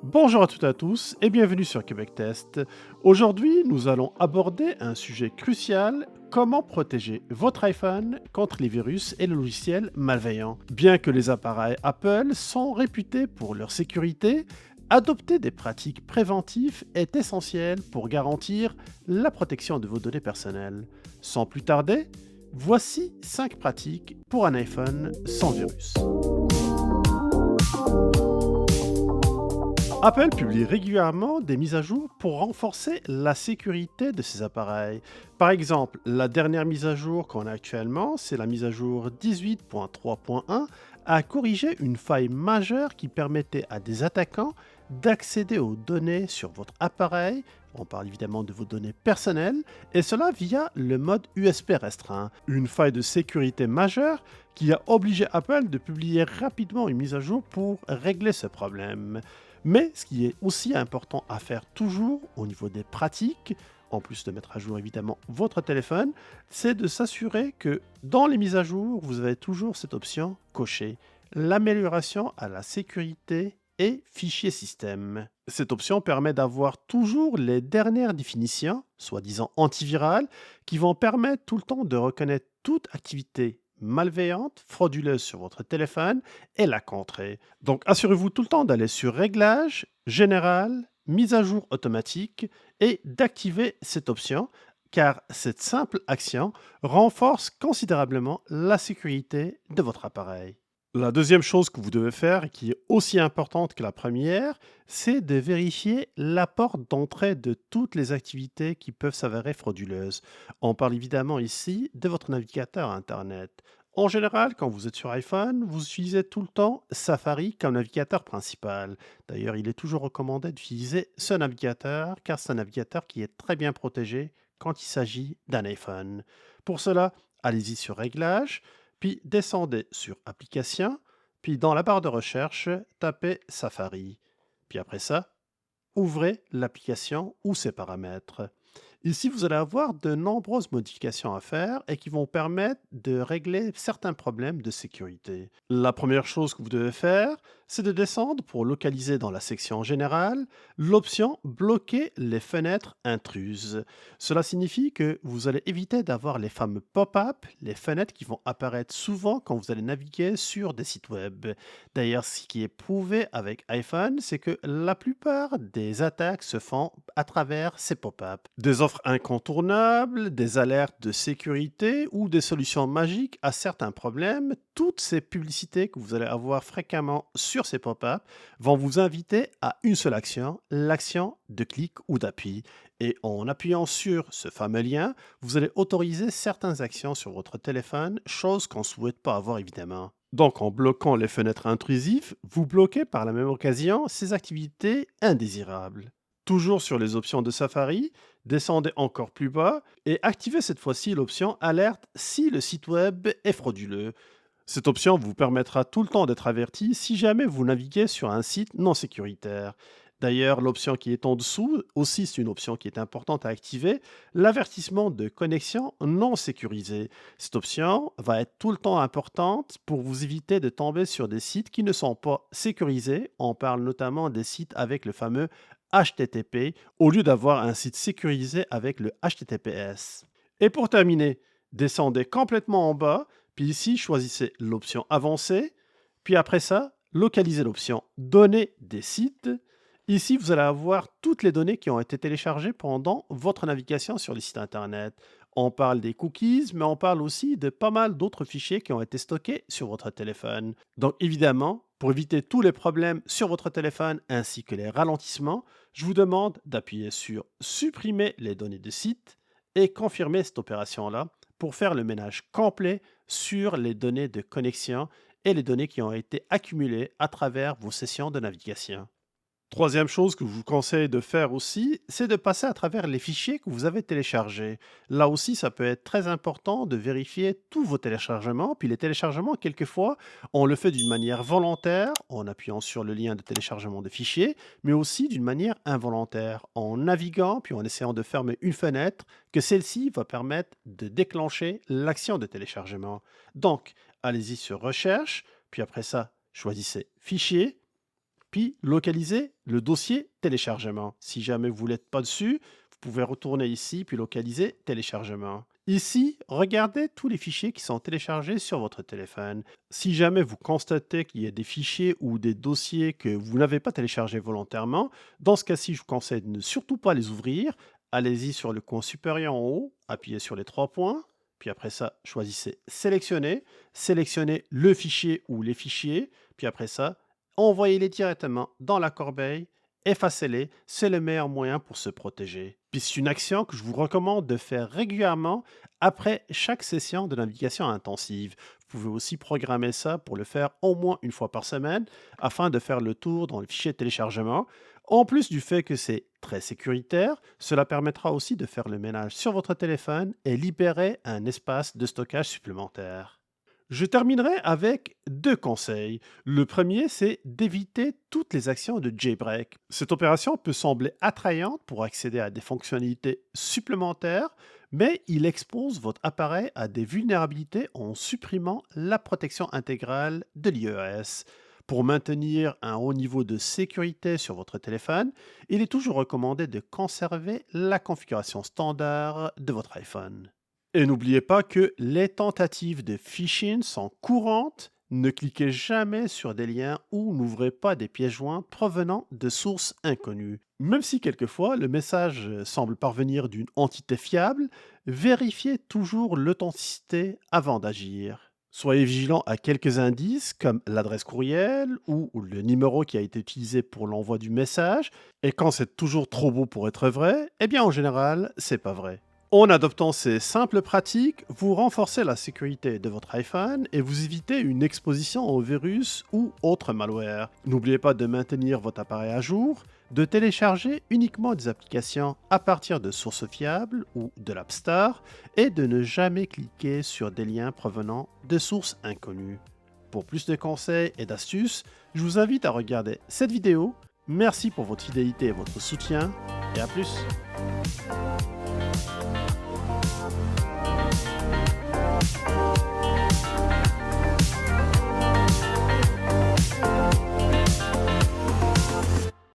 Bonjour à toutes et à tous et bienvenue sur Québec Test. Aujourd'hui, nous allons aborder un sujet crucial, comment protéger votre iPhone contre les virus et les logiciels malveillants. Bien que les appareils Apple sont réputés pour leur sécurité, adopter des pratiques préventives est essentiel pour garantir la protection de vos données personnelles. Sans plus tarder, voici 5 pratiques pour un iPhone sans virus. Apple publie régulièrement des mises à jour pour renforcer la sécurité de ses appareils. Par exemple, la dernière mise à jour qu'on a actuellement, c'est la mise à jour 18.3.1, a corrigé une faille majeure qui permettait à des attaquants d'accéder aux données sur votre appareil. On parle évidemment de vos données personnelles, et cela via le mode USB restreint. Une faille de sécurité majeure qui a obligé Apple de publier rapidement une mise à jour pour régler ce problème. Mais ce qui est aussi important à faire toujours au niveau des pratiques, en plus de mettre à jour évidemment votre téléphone, c'est de s'assurer que dans les mises à jour, vous avez toujours cette option cochée, l'amélioration à la sécurité et fichier système. Cette option permet d'avoir toujours les dernières définitions, soi-disant antivirales, qui vont permettre tout le temps de reconnaître toute activité malveillante, frauduleuse sur votre téléphone et la contrer. Donc assurez-vous tout le temps d'aller sur Réglages, Général, Mise à jour automatique et d'activer cette option car cette simple action renforce considérablement la sécurité de votre appareil. La deuxième chose que vous devez faire, et qui est aussi importante que la première, c'est de vérifier la porte d'entrée de toutes les activités qui peuvent s'avérer frauduleuses. On parle évidemment ici de votre navigateur Internet. En général, quand vous êtes sur iPhone, vous utilisez tout le temps Safari comme navigateur principal. D'ailleurs, il est toujours recommandé d'utiliser ce navigateur car c'est un navigateur qui est très bien protégé quand il s'agit d'un iPhone. Pour cela, allez-y sur Réglages, puis descendez sur Applications, puis dans la barre de recherche, tapez Safari. Puis après ça, ouvrez l'application ou ses paramètres. Ici, vous allez avoir de nombreuses modifications à faire et qui vont permettre de régler certains problèmes de sécurité. La première chose que vous devez faire, c'est de descendre pour localiser dans la section générale l'option bloquer les fenêtres intruses. Cela signifie que vous allez éviter d'avoir les fameux pop-up, les fenêtres qui vont apparaître souvent quand vous allez naviguer sur des sites web. D'ailleurs, ce qui est prouvé avec iPhone, c'est que la plupart des attaques se font à travers ces pop-up. Des offres incontournables, des alertes de sécurité ou des solutions magiques à certains problèmes, toutes ces publicités que vous allez avoir fréquemment sur ces pop-up vont vous inviter à une seule action, l'action de clic ou d'appui. Et en appuyant sur ce fameux lien, vous allez autoriser certaines actions sur votre téléphone, chose qu'on ne souhaite pas avoir évidemment. Donc, en bloquant les fenêtres intrusives, vous bloquez par la même occasion ces activités indésirables. Toujours sur les options de Safari, descendez encore plus bas et activez cette fois-ci l'option Alerte si le site web est frauduleux. Cette option vous permettra tout le temps d'être averti si jamais vous naviguez sur un site non sécuritaire. D'ailleurs, l'option qui est en dessous, aussi c'est une option qui est importante à activer, l'avertissement de connexion non sécurisée. Cette option va être tout le temps importante pour vous éviter de tomber sur des sites qui ne sont pas sécurisés. On parle notamment des sites avec le fameux HTTP au lieu d'avoir un site sécurisé avec le HTTPS. Et pour terminer, descendez complètement en bas, puis ici choisissez l'option avancée, puis après ça, localisez l'option données des sites. Ici, vous allez avoir toutes les données qui ont été téléchargées pendant votre navigation sur les sites internet. On parle des cookies, mais on parle aussi de pas mal d'autres fichiers qui ont été stockés sur votre téléphone. Donc évidemment, pour éviter tous les problèmes sur votre téléphone ainsi que les ralentissements, je vous demande d'appuyer sur supprimer les données de site et confirmer cette opération-là pour faire le ménage complet sur les données de connexion et les données qui ont été accumulées à travers vos sessions de navigation. Troisième chose que je vous conseille de faire aussi, c'est de passer à travers les fichiers que vous avez téléchargés. Là aussi, ça peut être très important de vérifier tous vos téléchargements. Puis les téléchargements, quelquefois, on le fait d'une manière volontaire, en appuyant sur le lien de téléchargement de fichiers, mais aussi d'une manière involontaire, en naviguant, puis en essayant de fermer une fenêtre, que celle-ci va permettre de déclencher l'action de téléchargement. Donc, allez-y sur Recherche, puis après ça, choisissez Fichier, puis localiser le dossier téléchargement. Si jamais vous n'êtes pas dessus, vous pouvez retourner ici, puis localiser téléchargement. Ici, regardez tous les fichiers qui sont téléchargés sur votre téléphone. Si jamais vous constatez qu'il y a des fichiers ou des dossiers que vous n'avez pas téléchargés volontairement, dans ce cas-ci, je vous conseille de ne surtout pas les ouvrir. Allez-y sur le coin supérieur en haut, appuyez sur les 3 points, puis après ça, choisissez sélectionner, sélectionnez le fichier ou les fichiers, puis après ça, envoyez-les directement dans la corbeille, effacez-les, c'est le meilleur moyen pour se protéger. Puis c'est une action que je vous recommande de faire régulièrement après chaque session de navigation intensive. Vous pouvez aussi programmer ça pour le faire au moins une fois par semaine afin de faire le tour dans le fichier de téléchargement. En plus du fait que c'est très sécuritaire, cela permettra aussi de faire le ménage sur votre téléphone et libérer un espace de stockage supplémentaire. Je terminerai avec 2 conseils. Le premier, c'est d'éviter toutes les actions de jailbreak. Cette opération peut sembler attrayante pour accéder à des fonctionnalités supplémentaires, mais il expose votre appareil à des vulnérabilités en supprimant la protection intégrale de l'iOS. Pour maintenir un haut niveau de sécurité sur votre téléphone, il est toujours recommandé de conserver la configuration standard de votre iPhone. Et n'oubliez pas que les tentatives de phishing sont courantes. Ne cliquez jamais sur des liens ou n'ouvrez pas des pièces jointes provenant de sources inconnues. Même si quelquefois le message semble parvenir d'une entité fiable, vérifiez toujours l'authenticité avant d'agir. Soyez vigilant à quelques indices comme l'adresse courriel ou le numéro qui a été utilisé pour l'envoi du message. Et quand c'est toujours trop beau pour être vrai, eh bien en général, c'est pas vrai. En adoptant ces simples pratiques, vous renforcez la sécurité de votre iPhone et vous évitez une exposition aux virus ou autres malwares. N'oubliez pas de maintenir votre appareil à jour, de télécharger uniquement des applications à partir de sources fiables ou de l'App Store et de ne jamais cliquer sur des liens provenant de sources inconnues. Pour plus de conseils et d'astuces, je vous invite à regarder cette vidéo. Merci pour votre fidélité et votre soutien et à plus.